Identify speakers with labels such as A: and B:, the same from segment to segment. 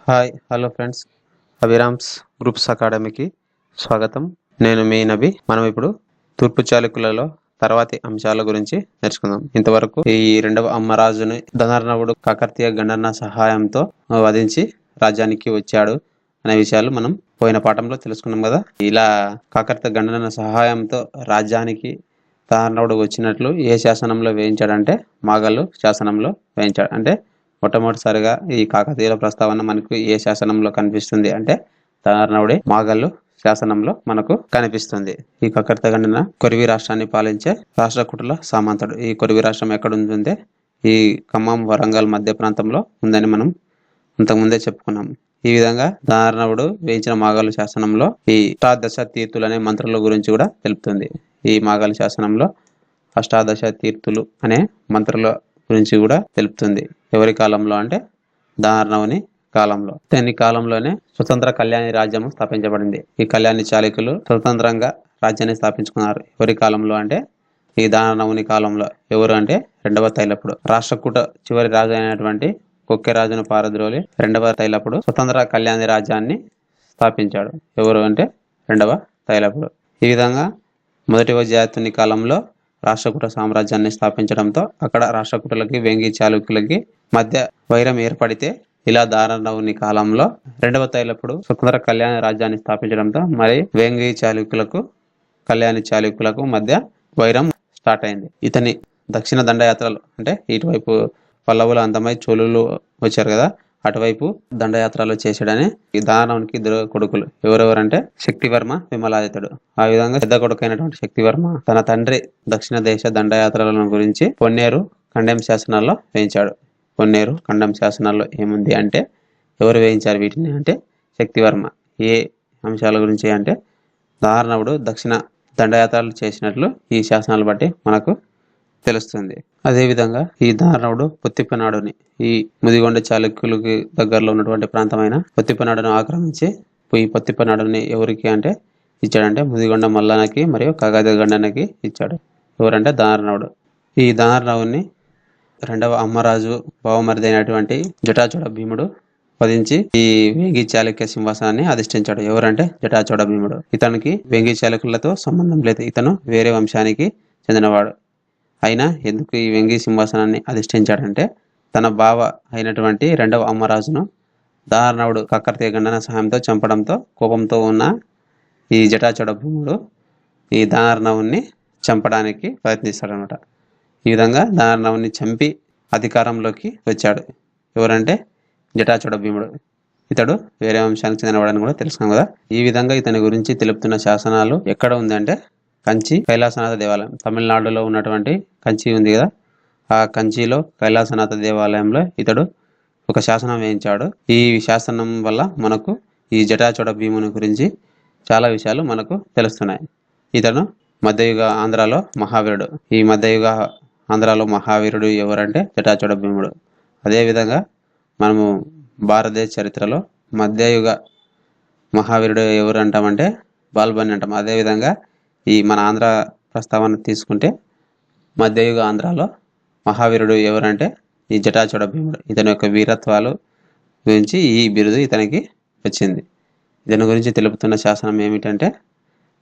A: Hi hello friends, Abhiram's groups అకాడమీకి స్వాగతం. నేను మీ నబి. మనం ఇప్పుడు తూర్పు చాళుక్యులలో తర్వాతి అంశాల గురించి నేర్చుకుందాం. ఇంతవరకు ఈ రెండవ అమ్మరాజుని ధనర్ణవుడు కాకతీయ గండన్న సహాయంతో వధించి రాజ్యానికి వచ్చాడు అనే విషయాలు మనం పోయిన పాఠంలో తెలుసుకున్నాం కదా. ఇలా కాకతీయ గండన్న సహాయంతో రాజ్యానికి ధనర్ణవుడు వచ్చినట్లు ఏ శాసనంలో వేయించాడంటే మాగల్లు శాసనంలో వేయించాడు. అంటే మొట్టమొదటిసారిగా ఈ కాకతీయుల ప్రస్తావన మనకు ఏ శాసనంలో కనిపిస్తుంది అంటే ధనర్ణవుడి మాగల్లు శాసనంలో మనకు కనిపిస్తుంది. ఈ కాకతీయ గండన కొరివి రాష్ట్రాన్ని పాలించే రాష్ట్రకూటుల సామంతుడు. ఈ కొరివి రాష్ట్రం ఎక్కడ ఉందంటే ఈ ఖమ్మం వరంగల్ మధ్య ప్రాంతంలో ఉందని మనం ఇంతకుముందే చెప్పుకున్నాం. ఈ విధంగా ధనర్ణవుడు వేయించిన మాగల్లు శాసనంలో ఈ అష్టాదశ తీర్థులు అనే మంత్రుల గురించి కూడా తెలుపుతుంది. ఈ మాగల్లు శాసనంలో అష్టాదశ తీర్థులు అనే మంత్రుల గురించి కూడా తెలుపుతుంది. ఎవరి కాలంలో అంటే ధనర్ణవుని కాలంలో. ఈ కాలంలోనే స్వతంత్ర కళ్యాణి రాజ్యం స్థాపించబడింది. ఈ కళ్యాణి చాళుక్యులు స్వతంత్రంగా రాజ్యాన్ని స్థాపించుకున్నారు. ఎవరి కాలంలో అంటే ఈ ధనర్ణవుని కాలంలో. ఎవరు అంటే రెండవ తైలపుడు. రాష్ట్రకూట చివరి రాజు అయినటువంటి కొక్కెరాజును పారద్రోలి రెండవ తైలపుడు స్వతంత్ర కళ్యాణి రాజ్యాన్ని స్థాపించాడు. ఎవరు అంటే రెండవ తైలపుడు. ఈ విధంగా మొదటి వజాయతుని కాలంలో రాష్ట్రకూట సామ్రాజ్యాన్ని స్థాపించడంతో అక్కడ రాష్ట్రకూటులకి వేంగి చాళుక్యులకి మధ్య వైరం ఏర్పడితే ఇలా ధనర్ణవుని కాలంలో రెండవ తైలపుడు స్వతంత్ర కళ్యాణ రాజ్యాన్ని స్థాపించడంతో మరి వేంగి చాళుక్యులకు కళ్యాణి చాళుక్యులకు మధ్య వైరం స్టార్ట్ అయింది. ఇతని దక్షిణ దండయాత్రలు అంటే ఇటువైపు పల్లవులు అంతమై చోళులు వచ్చారు కదా, అటువైపు దండయాత్రలు చేశాడని ఈ ధనర్ణవునికి ఇద్దరు కొడుకులు. ఎవరెవరంటే శక్తివర్మ, విమలాదిత్యుడు. ఆ విధంగా పెద్ద కొడుకు అయినటువంటి శక్తివర్మ తన తండ్రి దక్షిణ దేశ దండయాత్రలను గురించి పొన్నేరు ఖండెం శాసనాల్లో వేయించాడు. పొన్నేరు ఖండం శాసనాల్లో ఏముంది అంటే ఎవరు వేయించారు వీటిని అంటే శక్తివర్మ. ఏ అంశాల గురించి అంటే ధనర్ణవుడు దక్షిణ దండయాత్రలు చేసినట్లు ఈ శాసనాలు బట్టి మనకు తెలుస్తుంది. అదేవిధంగా ఈ ధనర్ణవుడు పొత్తిప్పనాడుని ఈ ముదిగొండ చాళుక్యులకి దగ్గరలో ఉన్నటువంటి ప్రాంతమైన పొత్తిప్పనాడును ఆక్రమించి ఈ పొత్తిప్పనాడుని ఎవరికి అంటే ఇచ్చాడంటే ముదిగొండ మల్లనకి మరియు కాకతీయ గండన్నకి ఇచ్చాడు. ఎవరంటే ధనర్ణవుడు. ఈ ధనర్ణవుని రెండవ అమ్మరాజు బావమరిది అయినటువంటి జటాచోడ భీముడు వధించి ఈ వేంగి చాళుక్య సింహాసనాన్ని అధిష్ఠించాడు. ఎవరంటే జటాచోడ భీముడు. ఇతనికి వేంగి చాళుక్యులతో సంబంధం లేదు. ఇతను వేరే వంశానికి చెందినవాడు. అయినా ఎందుకు ఈ వేంగి సింహాసనాన్ని అధిష్ఠించాడంటే తన బావ అయినటువంటి రెండవ అమ్మరాజును ధనర్ణవుడు కాకతీయ గండన సహాయంతో చంపడంతో కోపంతో ఉన్న ఈ జటాచోడ భీముడు ఈ ధనర్ణవుని చంపడానికి ప్రయత్నిస్తాడనమాట. ఈ విధంగా ధనర్ణవుని చంపి అధికారంలోకి వచ్చాడు. ఎవరంటే జటాచోడ భీముడు. ఇతడు వేరే వంశానికి చెందినవాడని కూడా తెలుసుకున్నాం కదా. ఈ విధంగా ఇతని గురించి తెలుపుతున్న శాసనాలు ఎక్కడ ఉందంటే కంచి కైలాసనాథ దేవాలయం, తమిళనాడులో ఉన్నటువంటి కంచి ఉంది కదా, ఆ కంచిలో కైలాసనాథ దేవాలయంలో ఇతడు ఒక శాసనం వేయించాడు. ఈ శాసనం వల్ల మనకు ఈ జటాచోడ భీముని గురించి చాలా విషయాలు మనకు తెలుస్తున్నాయి. ఇతను మధ్యయుగ ఆంధ్రాలో మహావీరుడు. ఈ మధ్యయుగ ఆంధ్రాలో మహావీరుడు ఎవరంటే జటాచోడ భీముడు. అదేవిధంగా మనము భారతదేశ చరిత్రలో మధ్యయుగ మహావీరుడు ఎవరు అంటామంటే బాల్బని అంటాం. అదేవిధంగా ఈ మన ఆంధ్ర ప్రస్తావన తీసుకుంటే మధ్యయుగ ఆంధ్రాలో మహావీరుడు ఎవరంటే ఈ జటాచోడ భీముడు. ఇతని యొక్క వీరత్వాలు గురించి ఈ బిరుదు ఇతనికి వచ్చింది. దీని గురించి తెలుపుతున్న శాసనం ఏమిటంటే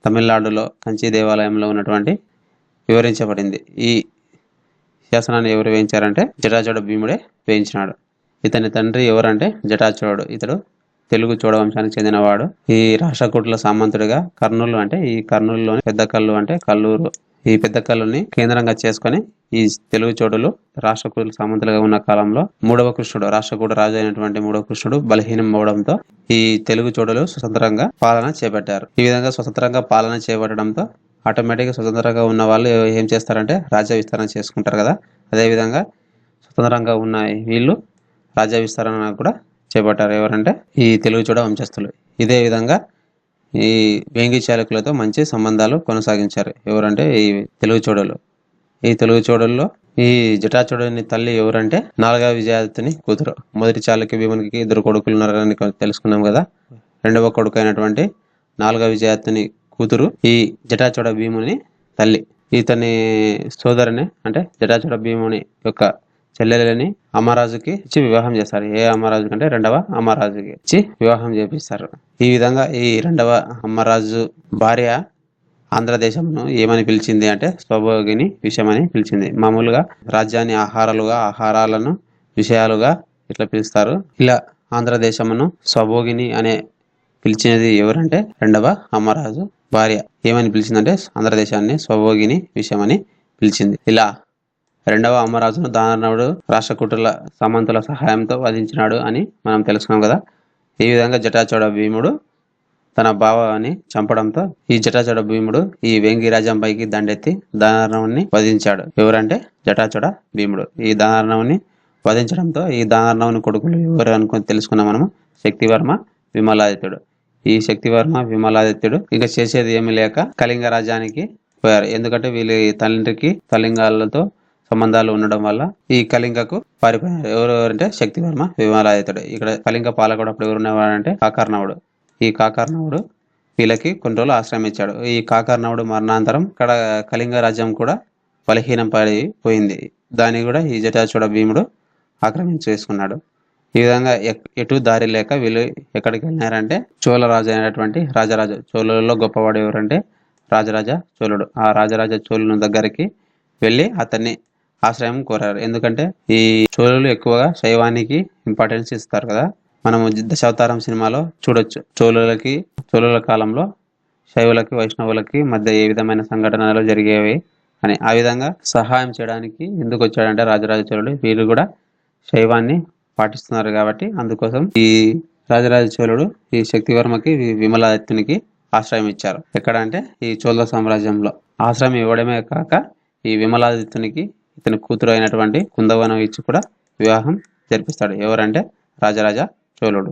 A: తమిళనాడులో కంచి దేవాలయంలో ఉన్నటువంటి వివరించబడింది. ఈ శాసనాన్ని ఎవరు వేయించారంటే జటాచోడ భీముడే వేయించినాడు. ఇతని తండ్రి ఎవరంటే జటాచోడు. ఇతడు తెలుగు చోడ వంశానికి చెందినవాడు. ఈ రాష్ట్రకూటుల సామంతుడిగా కర్నూలు అంటే ఈ కర్నూలులోని పెద్ద కల్లు అంటే కల్లూరు, ఈ పెద్ద కల్లుని కేంద్రంగా చేసుకొని ఈ తెలుగు చోడులు రాష్ట్రకూటుల సామంతులుగా ఉన్న కాలంలో మూడవ కృష్ణుడు, రాష్ట్రకూట రాజు అయినటువంటి మూడవ కృష్ణుడు బలహీనం అవడంతో ఈ తెలుగు చోడులు స్వతంత్రంగా పాలన చేపట్టారు. ఈ విధంగా స్వతంత్రంగా పాలన చేపట్టడంతో ఆటోమేటిక్గా స్వతంత్రంగా ఉన్న వాళ్ళు ఏం చేస్తారంటే రాజ్య విస్తరణ చేసుకుంటారు కదా. అదేవిధంగా స్వతంత్రంగా ఉన్న వీళ్ళు రాజ్య విస్తరణ కూడా చేపట్టారు. ఎవరంటే ఈ తెలుగు చోడ వంశస్థులు. ఇదే విధంగా ఈ వేంగి చాళుక్యులతో మంచి సంబంధాలు కొనసాగించారు. ఎవరంటే ఈ తెలుగు చోడులు. ఈ తెలుగు చోడుల్లో ఈ జటాచోడుని తల్లి ఎవరంటే నాలుగవ విజయాదిత్యుని కూతురు. మొదటి చాళుక్య భీమునికి ఇద్దరు కొడుకులు ఉన్నారని తెలుసుకున్నాం కదా. రెండవ కొడుకు అయినటువంటి నాలుగవ విజయాదిత్యుని కూతురు ఈ జటాచోడ భీముని తల్లి. ఇతని సోదరుని అంటే జటాచోడ భీముని యొక్క చెల్లెలని అమ్మరాజుకి ఇచ్చి వివాహం చేస్తారు. ఏ అమ్మరాజు కంటే రెండవ అమ్మరాజుకి ఇచ్చి వివాహం చేపిస్తారు. ఈ విధంగా ఈ రెండవ అమ్మరాజు భార్య ఆంధ్రదేశంను ఏమని పిలిచింది అంటే స్వభోగిని విషయమని పిలిచింది. మామూలుగా రాజ్యాన్ని ఆహారాలను విషయాలుగా ఇట్లా పిలుస్తారు. ఇలా ఆంధ్రదేశమును స్వభోగిని అనే పిలిచినది ఎవరంటే రెండవ అమ్మరాజు భార్య ఏమని పిలిచిందంటే ఆంధ్రదేశాన్ని స్వభోగిని విషయమని పిలిచింది. ఇలా రెండవ అమ్మరాజును దానవుడు రాష్ట్రకూటుల సామంతుల సహాయంతో వధించినాడు అని మనం తెలుసుకున్నాం కదా. ఈ విధంగా జటాచోడ భీముడు తన భావాన్ని చంపడంతో ఈ జటాచోడ భీముడు ఈ వేంగి రాజ్యంపైకి దండెత్తి దానవుని వధించాడు. ఎవరంటే జటాచోడ భీముడు. ఈ దానవుని వధించడంతో ఈ దానవుని కొడుకులు ఎవరు అనుకుని తెలుసుకున్నాం మనము. శక్తివర్మ, విమలాదిత్యుడు. ఈ శక్తివర్మ, విమలాదిత్యుడు ఇంకా చేసేది ఏమీ లేక కళింగ రాజ్యానికి పోయారు. ఎందుకంటే వీళ్ళ తండ్రికి కళింగాలతో సంబంధాలు ఉండడం వల్ల ఈ కళింగకు పారిపోయారు. ఎవరు అంటే శక్తివర్మ, విమలాదిత్యుడు. ఇక్కడ కళింగ పాలకుడు అప్పుడు ఎవరున్నవాడంటే కాకర్ణవుడు. ఈ కాకర్ణవుడు వీళ్ళకి కొన్ని రోజులు ఆశ్రయం ఇచ్చాడు. ఈ కాకర్ణవుడు మరణాంతరం ఇక్కడ కళింగ రాజ్యం కూడా బలహీనం పడిపోయింది. దాన్ని కూడా ఈ జటాచూడ భీముడు ఆక్రమించేసుకున్నాడు. ఈ విధంగా ఎటు దారి లేక వీళ్ళు ఎక్కడికి వెళ్ళినారంటే చోళ రాజు అయినటువంటి రాజరాజు. చోళులలో గొప్పవాడు ఎవరంటే రాజరాజ చోళుడు. ఆ రాజరాజ చోళుని దగ్గరికి వెళ్ళి అతన్ని ఆశ్రయం కోరారు. ఎందుకంటే ఈ చోళులు ఎక్కువగా శైవానికి ఇంపార్టెన్స్ ఇస్తారు కదా. మనము దశావతారం సినిమాలో చూడొచ్చు. చోళుల కాలంలో శైవులకి వైష్ణవులకి మధ్య ఏ విధమైన సంఘటనలు జరిగేవి అని. ఆ విధంగా సహాయం చేయడానికి ఎందుకు వచ్చాడంటే రాజరాజ చోళుడు వీరు కూడా శైవాన్ని పాటిస్తున్నారు కాబట్టి అందుకోసం ఈ రాజరాజ చోళుడు ఈ శక్తివర్మకి విమలాదిత్యునికి ఆశ్రయం ఇచ్చారు. ఎక్కడ అంటే ఈ చోళ సామ్రాజ్యంలో. ఆశ్రయం ఇవ్వడమే కాక ఈ విమలాదిత్యునికి ఇతని కూతురు అయినటువంటి కుందవనం ఇచ్చి కూడా వివాహం జరిపిస్తాడు. ఎవరంటే రాజరాజ చోళుడు.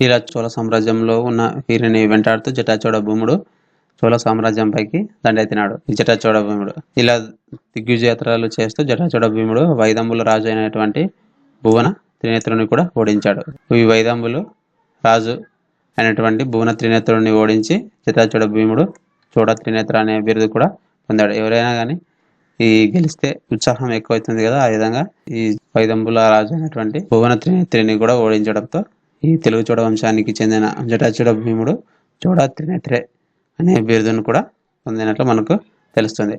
A: ఇలా చోళ సామ్రాజ్యంలో ఉన్న వీరిని వెంటాడుతూ జటాచోడ భీముడు చోళ సామ్రాజ్యం పైకి దండెత్తినాడు. ఈ జటాచోడ భీముడు ఇలా దిగ్విజయాత్రలు చేస్తూ జటాచోడ భీముడు వైదంబుల రాజు అయినటువంటి భువన త్రినేత్రుని కూడా ఓడించాడు. ఈ వైదంబులు రాజు అయినటువంటి భువన త్రినేత్రుని ఓడించి జటాచోడ భీముడు చోడ త్రినేత్ర అనే బిరుదు కూడా పొందాడు. ఎవరైనా కానీ ఈ గెలిస్తే ఉత్సాహం ఎక్కువైతుంది కదా. ఆ విధంగా ఈ వైదంబుల రాజు అయినటువంటి భువన త్రినేత్రిని కూడా ఓడించడంతో ఈ తెలుగు చోడ వంశానికి చెందిన జటాచోడ భీముడు చోడ త్రినేత్రే అనే బిరుదును కూడా పొందినట్లు మనకు తెలుస్తుంది.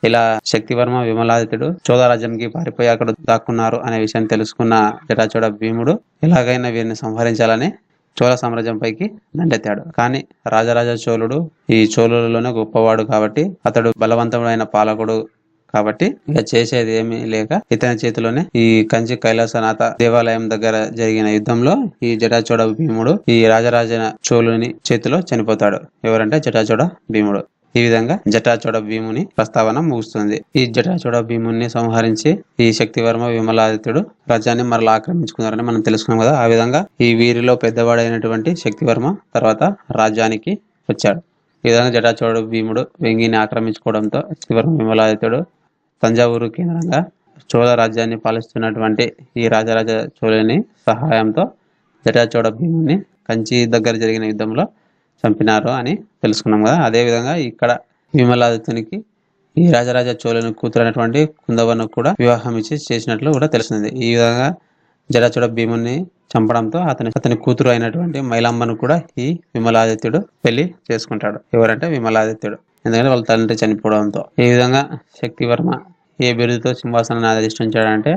A: ఇలా శక్తివర్మ, విమలాదిత్యుడు చోళ రాజ్యంకి పారిపోయి అక్కడ దాక్కున్నారు అనే విషయాన్ని తెలుసుకున్న జటాచోడ భీముడు ఎలాగైనా వీరిని సంహరించాలని చోళ సామ్రాజ్యం పైకి దండెత్తాడు. కానీ రాజరాజ చోళుడు ఈ చోళులలోనే గొప్పవాడు కాబట్టి అతడు బలవంతమైన పాలకుడు కాబట్టి ఇక చేసేది ఏమీ లేక ఇతని చేతిలోనే ఈ కంచి కైలాసనాథ దేవాలయం దగ్గర జరిగిన యుద్ధంలో ఈ జటాచోడ భీముడు ఈ రాజరాజ చోళుని చేతిలో చనిపోతాడు. ఎవరంటే జటాచోడ భీముడు. ఈ విధంగా జటాచోడ భీముని ప్రస్తావన ముగుస్తుంది. ఈ జటాచోడ భీముని సంహరించి ఈ శక్తివర్మ, విమలాదిత్యుడు రాజ్యాన్ని మరలా ఆక్రమించుకున్నారని మనం తెలుసుకున్నాం కదా. ఆ విధంగా ఈ వీరిలో పెద్దవాడైనటువంటి శక్తివర్మ తర్వాత రాజ్యానికి వచ్చాడు. ఈ విధంగా జటాచోడ భీముడు వెంగిని ఆక్రమించుకోవడంతో శక్తివర్మ, విమలాదిత్యుడు తంజావూరు కేంద్రంగా చోళ రాజ్యాన్ని పాలిస్తున్నటువంటి ఈ రాజరాజ చోళుని సహాయంతో జటాచోడ భీముని కంచి దగ్గర జరిగిన యుద్ధంలో చంపినారు అని తెలుసుకున్నాం కదా. అదేవిధంగా ఇక్కడ విమలాదిత్యునికి ఈ రాజరాజ చోళుని కూతురైనటువంటి కుందవను కూడా వివాహం ఇచ్చి చేసినట్లు కూడా తెలిసింది. ఈ విధంగా జటాచోడ భీముని చంపడంతో అతని కూతురు అయినటువంటి మైలాంబను కూడా ఈ విమలాదిత్యుడు పెళ్లి చేసుకుంటాడు. ఎవరంటే విమలాదిత్యుడు. ఎందుకంటే వాళ్ళ తండ్రి చనిపోవడంతో. ఈ విధంగా శక్తివర్మ ఏ బిరుదుతో సింహాసనాన్ని అధిష్ఠించాడంటే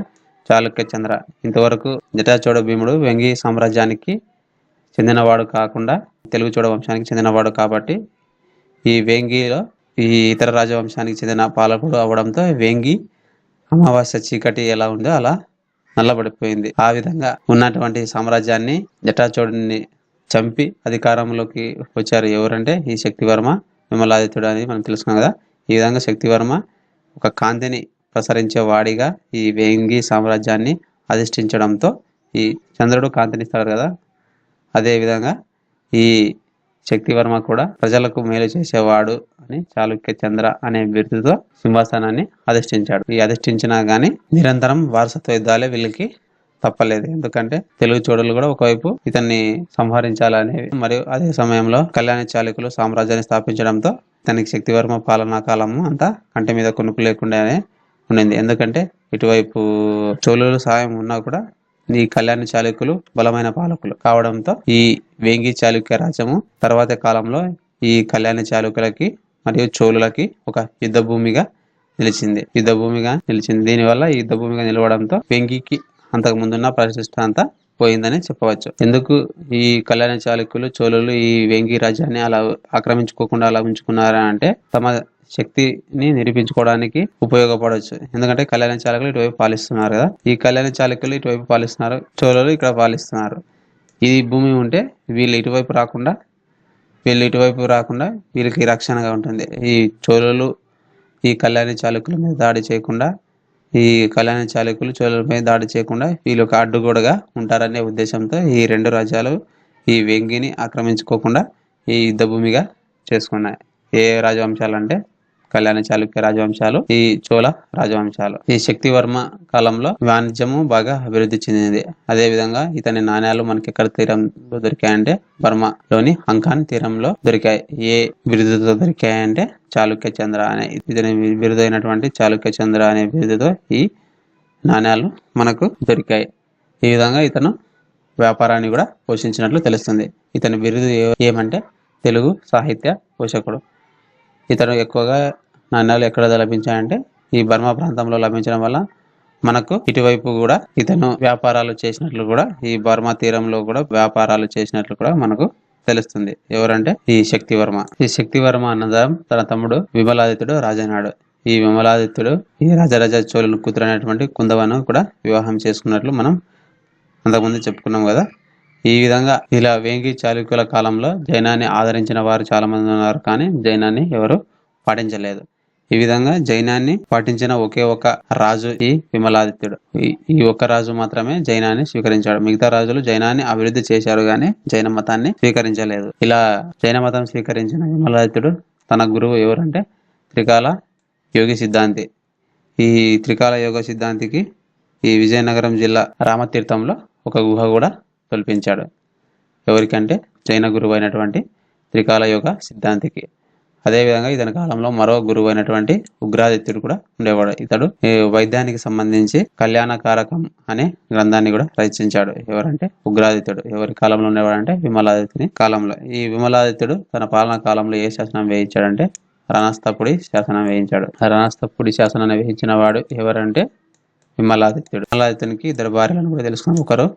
A: చాళుక్య చంద్ర. ఇంతవరకు జటాచోడ భీముడు వెంగి సామ్రాజ్యానికి చెందినవాడు కాకుండా తెలుగు చోడ వంశానికి చెందినవాడు కాబట్టి ఈ వేంగిలో ఈ ఇతర రాజవంశానికి చెందిన పాలకుడు అవడంతో వేంగి అమావాస్య చీకటి ఎలా ఉందో అలా నల్లబడిపోయింది. ఆ విధంగా ఉన్నటువంటి సామ్రాజ్యాన్ని జటాచోడుని చంపి అధికారంలోకి వచ్చారు. ఎవరంటే ఈ శక్తివర్మ, విమలాదిత్యుడు అని మనం తెలుసుకున్నాం కదా. ఈ విధంగా శక్తివర్మ ఒక కాంతిని ప్రసరించే వాడిగా ఈ వేంగి సామ్రాజ్యాన్ని అధిష్ఠించడంతో ఈ చంద్రుడు కాంతినిస్తాడు కదా. అదే విధంగా ఈ శక్తివర్మ కూడా ప్రజలకు మేలు చేసేవాడు అని చాళుక్య చంద్ర అనే బిరుదుతో సింహాసనాన్ని అధిష్ఠించాడు. ఈ అధిష్ఠించినా గానీ నిరంతరం వారసత్వ యుద్ధాలే వీళ్ళకి తప్పలేదు. ఎందుకంటే తెలుగు చోడులు కూడా ఒకవైపు ఇతన్ని సంహరించాలనేవి మరియు అదే సమయంలో కళ్యాణ చాళుక్యులు సామ్రాజ్యాన్ని స్థాపించడంతో ఇతనికి శక్తివర్మ పాలనా కాలము అంతా కంటి మీద కొనుక్కు లేకుండానే ఉండింది. ఎందుకంటే ఇటువైపు చోళుల సహాయం ఉన్నా కూడా ఈ కళ్యాణ చాళుక్యులు బలమైన పాలకులు కావడంతో ఈ వేంగి చాళుక్య రాజ్యము తర్వాతి కాలంలో ఈ కళ్యాణ చాళుక్యులకి మరియు చోళులకి ఒక యుద్ధ భూమిగా నిలిచింది. దీనివల్ల ఈ యుద్ధ భూమిగా నిలవడంతో వేంగికి అంతకు ముందున్న ప్రతిష్ట అంతా పోయిందని చెప్పవచ్చు. ఎందుకు ఈ కళ్యాణ చాళుక్యులు చోళులు ఈ వేంగి రాజ్యాన్ని అలా ఆక్రమించుకోకుండా అలా ఉంచుకున్నారా అంటే తమ శక్తిని నిరూపించుకోవడానికి ఉపయోగపడవచ్చు. ఎందుకంటే కళ్యాణ చాళుక్యులు ఇటువైపు పాలిస్తున్నారు కదా, ఈ కళ్యాణ చాళుక్యులు ఇటువైపు పాలిస్తున్నారు, చోళులు ఇక్కడ పాలిస్తున్నారు. ఈ భూమి ఉంటే వీళ్ళు ఇటువైపు రాకుండా వీళ్ళకి రక్షణగా ఉంటుంది. ఈ చోళులు ఈ కళ్యాణ చాళుక్యుల మీద దాడి చేయకుండా, ఈ కళ్యాణ చాళుక్యులు చోళులపై దాడి చేయకుండా వీళ్ళు ఒక అడ్డుగోడగా ఉంటారనే ఉద్దేశంతో ఈ రెండు రాజ్యాలు ఈ వేంగిని ఆక్రమించుకోకుండా ఈ యుద్ధ భూమిగా చేసుకున్నాయి. ఏ రాజవంశాలు అంటే కళ్యాణ చాళుక్య రాజవంశాలు, ఈ చోళ రాజవంశాలు. ఈ శక్తివర్మ కాలంలో వాణిజ్యము బాగా అభివృద్ధి చెందింది. అదే విధంగా ఇతని నాణ్యాలు మనకి ఎక్కడ తీరంలో దొరికాయంటే బర్మాలోని హంకాన్ తీరంలో దొరికాయి. ఏ బిరుదుతో దొరికాయంటే చాళుక్య చంద్ర అనే ఇతని బిరుదైనటువంటి చాళుక్య చంద్ర అనే బిరుదుతో ఈ నాణ్యాలు మనకు దొరికాయి. ఈ విధంగా ఇతను వ్యాపారాన్ని కూడా పోషించినట్లు తెలుస్తుంది. ఇతని బిరుదు ఏమంటే తెలుగు సాహిత్య పోషకుడు. ఇతను ఎక్కువగా నాణ్యాలు ఎక్కడ లభించాయంటే ఈ బర్మా ప్రాంతంలో లభించడం వల్ల మనకు ఇటువైపు కూడా ఇతను వ్యాపారాలు చేసినట్లు కూడా ఈ బర్మా తీరంలో కూడా వ్యాపారాలు చేసినట్లు కూడా మనకు తెలుస్తుంది. ఎవరంటే ఈ శక్తివర్మ అన్నదం తన తమ్ముడు విమలాదిత్యుడు రాజైనాడు. ఈ విమలాదిత్యుడు ఈ రాజరాజ చోళుని కూతురు అనేటువంటి కుందవను కూడా వివాహం చేసుకున్నట్లు మనం అంతకుముందు చెప్పుకున్నాం కదా. ఈ విధంగా ఇలా వేంగి చాళుక్యుల కాలంలో జైనాన్ని ఆదరించిన వారు చాలా మంది ఉన్నారు, కానీ జైనాన్ని ఎవరు పాటించలేదు. ఈ విధంగా జైనాన్ని పాటించిన ఒకే ఒక రాజు ఈ విమలాదిత్యుడు. ఈ ఒక్క రాజు మాత్రమే జైనాన్ని స్వీకరించాడు. మిగతా రాజులు జైనాన్ని అభివృద్ధి చేశారు గాని జైన మతాన్ని స్వీకరించలేదు. ఇలా జైన మతం స్వీకరించిన విమలాదిత్యుడు తన గురువు ఎవరంటే త్రికాల యోగి సిద్ధాంతి. ఈ త్రికాల యోగ సిద్ధాంతికి ఈ విజయనగరం జిల్లా రామతీర్థంలో ఒక గుహ కూడా కల్పించాడు. ఎవరికంటే జైన గురువు అయినటువంటి త్రికాల యోగ సిద్ధాంతికి. అదేవిధంగా ఇతని కాలంలో మరో గురువు అయినటువంటి ఉగ్రాదిత్యుడు కూడా ఉండేవాడు. ఇతడు వైద్యానికి సంబంధించి కళ్యాణకారకం అనే గ్రంథాన్ని కూడా రచించాడు. ఎవరంటే ఉగ్రాదిత్యుడు. ఎవరి కాలంలో ఉండేవాడంటే విమలాదిత్యుని కాలంలో. ఈ విమలాదిత్యుడు తన పాలనా కాలంలో ఏ శాసనం వేయించాడంటే రణస్థపుడి శాసనం వేయించాడు. రణస్థపుడి శాసనాన్ని వేయించిన వాడు ఎవరంటే విమలాదిత్యునికి ఇద్దరు భార్యలను కూడా తెలుసుకున్నాం. ఒకరు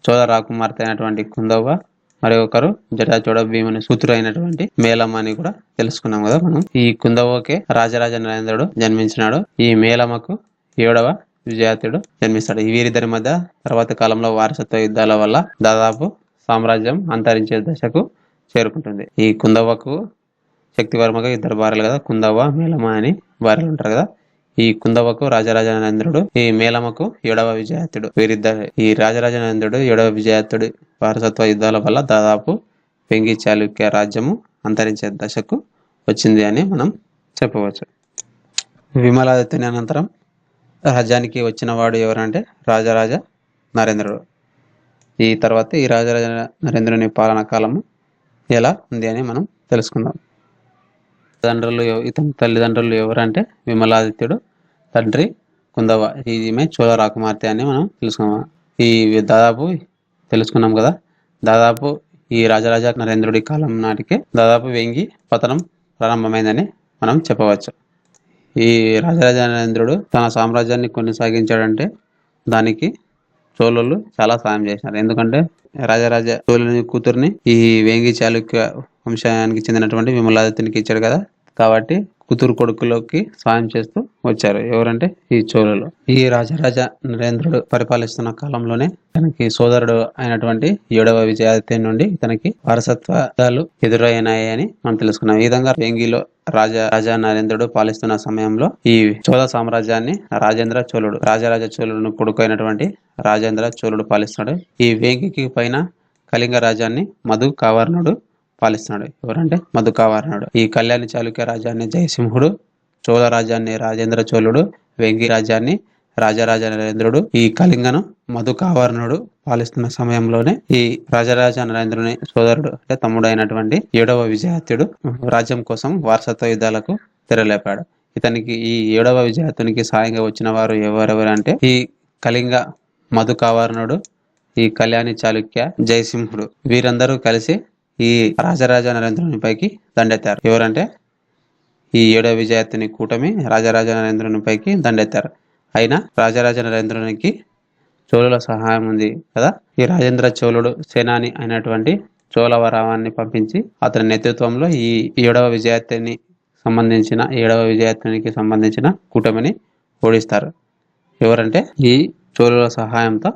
A: చోళ రాకుమార్తె అయినటువంటి కుందవ్వ, మరి ఒకరు జటాచోడ భీముని కూతురు అయినటువంటి మేలమ్మ అని కూడా తెలుసుకున్నాం కదా మనం. ఈ కుందవ్వకే రాజరాజ నరేంద్రుడు జన్మించినాడు. ఈ మేలమ్మకు 7వ విజయాతుడు జన్మిస్తాడు. ఈ వీరిద్దరి మధ్య తర్వాత కాలంలో వారసత్వ యుద్ధాల వల్ల దాదాపు సామ్రాజ్యం అంతరించే దశకు చేరుకుంటుంది. ఈ కుందవ్వకు శక్తివర్మకు ఇద్దరు భార్యలు కదా, కుందవ్వ మేలమ్మ అని భార్యలు ఉంటారు కదా. ఈ కుందవ్వకు రాజరాజ నరేంద్రుడు, ఈ మేలమ్మకు 7వ విజయాతుడు. వీరిద్దరు ఈ రాజరాజ నరేంద్రుడు 7వ విజయాతుడు వారసత్వ యుద్ధాల వల్ల దాదాపు వేంగి చాళుక్య రాజ్యము అంతరించే దశకు వచ్చింది అని మనం చెప్పవచ్చు. విమలాదిత్యుని అనంతరం రాజ్యానికి వచ్చిన వాడు ఎవరంటే రాజరాజ నరేంద్రుడు. ఈ తర్వాత ఈ రాజరాజ నరేంద్రుని పాలనా కాలము ఎలా ఉంది అని మనం తెలుసుకుందాం. ఇతని తల్లిదండ్రులు ఎవరంటే విమలాదిత్యుడు, తండ్రి కుందవ్వ. ఈమె చోళ రాకుమార్తె అని మనం తెలుసుకున్నాం. ఈ దాదాపు తెలుసుకున్నాం కదా. దాదాపు ఈ రాజరాజ నరేంద్రుడి కాలం నాటికే దాదాపు వేంగి పతనం ప్రారంభమైందని మనం చెప్పవచ్చు. ఈ రాజరాజ నరేంద్రుడు తన సామ్రాజ్యాన్ని కొనసాగించాడంటే దానికి చోళులు చాలా సాయం చేసినారు. ఎందుకంటే రాజరాజ చోళుని కూతుర్ని ఈ వేంగి చాళుక్య వంశానికి చెందినటువంటి విమలాదిత్యునికి ఇచ్చాడు కదా, కాబట్టి కూతురు కొడుకులోకి సాయం చేస్తూ వచ్చారు. ఎవరంటే ఈ చోళులు. ఈ రాజరాజ నరేంద్రుడు పరిపాలిస్తున్న కాలంలోనే తనకి సోదరుడు అయినటువంటి 7వ విజయాదిత్య నుండి తనకి వారసత్వాలు ఎదురైనాయి అని మనం తెలుసుకున్నాం. ఈ విధంగా వేంగిలో రాజా నరేంద్రుడు పాలిస్తున్న సమయంలో ఈ చోళ సామ్రాజ్యాన్ని రాజరాజ చోళుడు కొడుకు అయినటువంటి రాజేంద్ర చోళుడు పాలిస్తున్నాడు. ఈ వేంగికి పైన కళింగ రాజ్యాన్ని మధు కావర్ణుడు పాలిస్తున్నాడు. ఎవరంటే మధు కావర్ణుడు. ఈ కళ్యాణ చాళుక్య రాజ్యాన్ని జయసింహుడు, చోళ రాజ్యాన్ని రాజేంద్ర చోళుడు, వేంగి రాజ్యాన్ని రాజరాజ నరేంద్రుడు, ఈ కళింగను మధు కావర్ణుడు పాలిస్తున్న సమయంలోనే ఈ రాజరాజ నరేంద్రుని సోదరుడు అంటే తమ్ముడు అయినటువంటి 7వ విజయాత్యుడు రాజ్యం కోసం వారసత్వ యుద్ధాలకు తెరలేపాడు. ఇతనికి ఈ 7వ విజయాతునికి సాయంగా వచ్చిన వారు ఎవరెవరు అంటే ఈ కళింగ మధుకావర్ణుడు, ఈ కళ్యాణి చాళుక్య, జయసింహుడు వీరందరూ కలిసి ఈ రాజరాజ నరేంద్రుని పైకి దండెత్తారు. ఎవరంటే ఈ 7వ విజయాతుని కూటమి రాజరాజ నరేంద్రుని పైకి దండెత్తారు. అయినా రాజరాజ నరేంద్రునికి చోళుల సహాయం ఉంది కదా. ఈ రాజేంద్ర చోళుడు సేనాని అయినటువంటి చోళవరావాన్ని పంపించి అతని నేతృత్వంలో ఈ 7వ విజయాతునికి సంబంధించిన కూటమిని ఓడిస్తారు. ఎవరంటే ఈ చోళుల సహాయంతో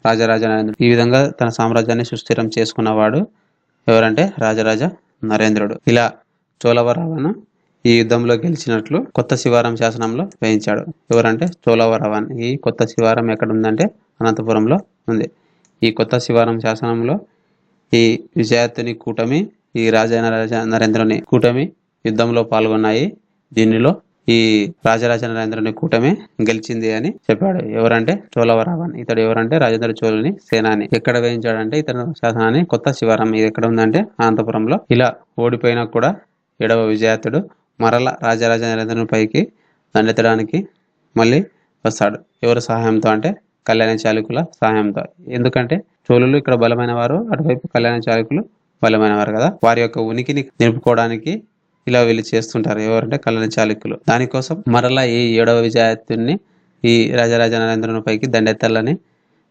A: రాజరాజ నరేంద్రుడు ఈ విధంగా తన సామ్రాజ్యాన్ని సుస్థిరం చేసుకున్నవాడు ఎవరంటే రాజరాజ నరేంద్రుడు. ఇలా చోళవరావను ఈ యుద్ధంలో గెలిచినట్లు కొత్త శివారం శాసనంలో వేయించాడు. ఎవరంటే చోళవరావన్. ఈ కొత్త శివారం ఎక్కడ ఉందంటే అనంతపురంలో ఉంది. ఈ కొత్త శివారం శాసనంలో ఈ విజయాతుని కూటమి, ఈ రాజరాజ నరేంద్రుని కూటమి యుద్ధంలో పాల్గొన్నాయి. దీనిలో ఈ రాజరాజ నరేంద్రుని కూటమి గెలిచింది అని చెప్పాడు. ఎవరంటే చోళవరావన్. ఇతడు ఎవరంటే రాజేంద్ర చోళుని సేనాని. ఎక్కడ వేయించాడంటే ఇతను శాసనాన్ని కొత్త శివారం ఇది ఎక్కడ ఉందంటే అనంతపురంలో. ఇలా ఓడిపోయినా కూడా 7వ విజయాతుడు మరల రాజరాజ నరేంద్రుని పైకి దండెత్తడానికి మళ్ళీ వస్తాడు. ఎవరి సహాయంతో అంటే కళ్యాణ చాళుక్యుల సహాయంతో. ఎందుకంటే చోళులు ఇక్కడ బలమైన వారు, అటువైపు కళ్యాణ చాళుక్యులు బలమైన వారు కదా. వారి యొక్క ఉనికిని నిలుపుకోవడానికి ఇలా వీళ్ళు చేస్తుంటారు. ఎవరంటే కళ్యాణ చాళుక్యులు. దానికోసం మరలా ఈ 7వ విజయాతుని ఈ రాజరాజ నరేంద్రుని పైకి దండెత్తాలని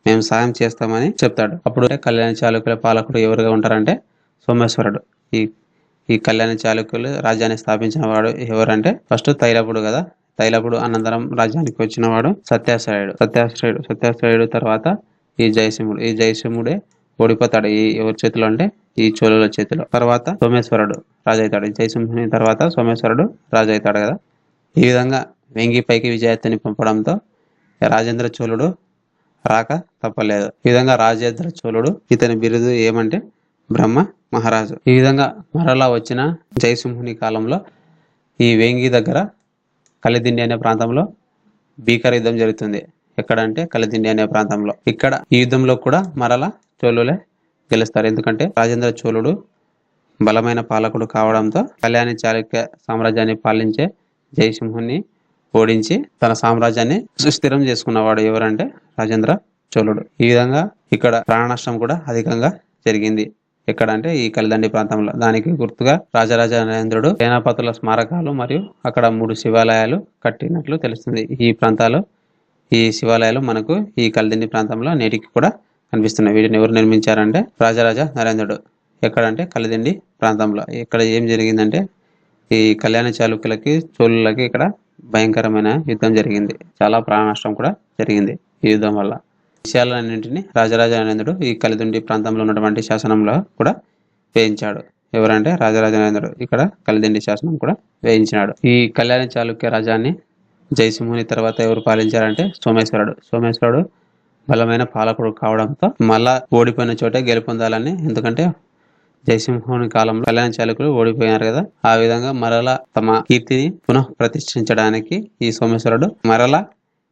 A: మేము సాయం చేస్తామని చెప్తాడు. అప్పుడు కళ్యాణ చాళుక్యుల పాలకుడు ఎవరుగా ఉంటారంటే సోమేశ్వరుడు. ఈ కళ్యాణ చాళుక్యులు రాజ్యాన్ని స్థాపించిన వాడు ఎవరంటే ఫస్ట్ తైలపుడు కదా. తైలపుడు అనంతరం రాజ్యానికి వచ్చిన వాడు సత్యాశ్రయుడు తర్వాత ఈ జయసింహుడు. ఈ జయసింహుడే ఓడిపోతాడు ఈ ఎవరి చేతిలో అంటే ఈ చోళుల చేతిలో. తర్వాత సోమేశ్వరుడు రాజు అవుతాడు. జయసింహుని తర్వాత సోమేశ్వరుడు రాజు అవుతాడు కదా. ఈ విధంగా వెంగి పైకి విజయాతుని పంపడంతో రాజేంద్ర చోళుడు రాక తప్పలేదు. ఈ విధంగా రాజేంద్ర చోళుడు ఇతని బిరుదు ఏమంటే బ్రహ్మ మహారాజు. ఈ విధంగా మరలా వచ్చిన జయసింహుని కాలంలో ఈ వేంగి దగ్గర కలిదిండి అనే ప్రాంతంలో భీకర యుద్ధం జరుగుతుంది. ఎక్కడంటే కలిదిండి అనే ప్రాంతంలో. ఇక్కడ ఈ యుద్ధంలో కూడా మరలా చోళులే గెలుస్తారు. ఎందుకంటే రాజేంద్ర చోళుడు బలమైన పాలకుడు కావడంతో కళ్యాణి చాళుక్య సామ్రాజ్యాన్ని పాలించే జయసింహుని ఓడించి తన సామ్రాజ్యాన్ని సుస్థిరం చేసుకున్నవాడు ఎవరంటే రాజేంద్ర చోళుడు. ఈ విధంగా ఇక్కడ ప్రాణ నష్టం కూడా అధికంగా జరిగింది. ఎక్కడంటే ఈ కలిదండి ప్రాంతంలో. దానికి గుర్తుగా రాజరాజ నరేంద్రుడు సేనాపతుల స్మారకాలు మరియు అక్కడ 3 శివాలయాలు కట్టినట్లు తెలుస్తుంది. ఈ శివాలయాలు మనకు ఈ కలిదండి ప్రాంతంలో నేటికి కూడా కనిపిస్తున్నాయి. వీటిని ఎవరు నిర్మించారంటే రాజరాజ నరేంద్రుడు. ఎక్కడంటే కలిదిండి ప్రాంతంలో. ఇక్కడ ఏం జరిగిందంటే ఈ కళ్యాణ చాళుక్యులకి చోళులకి ఇక్కడ భయంకరమైన యుద్ధం జరిగింది. చాలా ప్రాణ నష్టం కూడా జరిగింది ఈ యుద్ధం వల్ల. విషయాలన్నింటినీ రాజరాజ నరేంద్రుడు ఈ కలిదిండి ప్రాంతంలో ఉన్నటువంటి శాసనంలో కూడా వేయించాడు. ఎవరంటే రాజరాజ నరేంద్రుడు ఇక్కడ కలిదిండి శాసనం కూడా వేయించినాడు. ఈ కళ్యాణ చాళుక్య రాజ్యాన్ని జయసింహుని తర్వాత ఎవరు పాలించారంటే సోమేశ్వరుడు బలమైన పాలకుడు కావడంతో మళ్ళా ఓడిపోయిన చోటే గెలుపొందాలని. ఎందుకంటే జయసింహుని కాలంలో కళ్యాణ చాళుక్యులు ఓడిపోయినారు కదా. ఆ విధంగా మరలా తమ కీర్తిని పునః ప్రతిష్ఠించడానికి ఈ సోమేశ్వరుడు మరలా